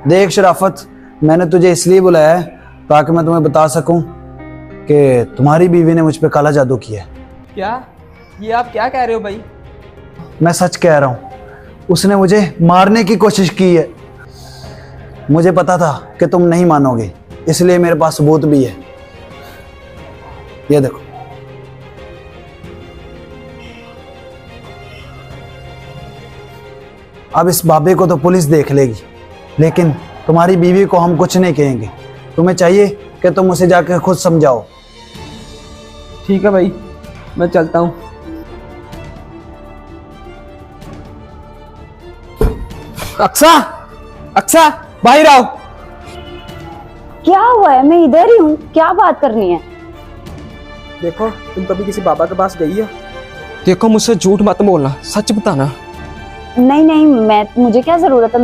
देख शराफत, मैंने तुझे इसलिए बुलाया है ताकि मैं तुम्हें बता सकूं कि तुम्हारी बीवी ने मुझ पे काला जादू किया है। क्या? ये आप क्या कह रहे हो भाई? मैं सच कह रहा हूं, उसने मुझे मारने की कोशिश की है। मुझे पता था कि तुम नहीं मानोगे, इसलिए मेरे पास सबूत भी है। ये देखो। अब इस बाबे को तो पुलिस देख लेगी, लेकिन तुम्हारी बीवी को हम कुछ नहीं कहेंगे। तुम्हें चाहिए कि तुम उसे जाकर खुद समझाओ। ठीक है भाई, मैं चलता हूँ। अक्सा, अक्सा बाहर आओ। क्या हुआ है? मैं इधर ही हूँ, क्या बात करनी है? देखो, तुम कभी किसी बाबा के पास गई हो? देखो, मुझसे झूठ मत बोलना, सच बताना। नहीं नहीं, मुझे क्या जरूरत है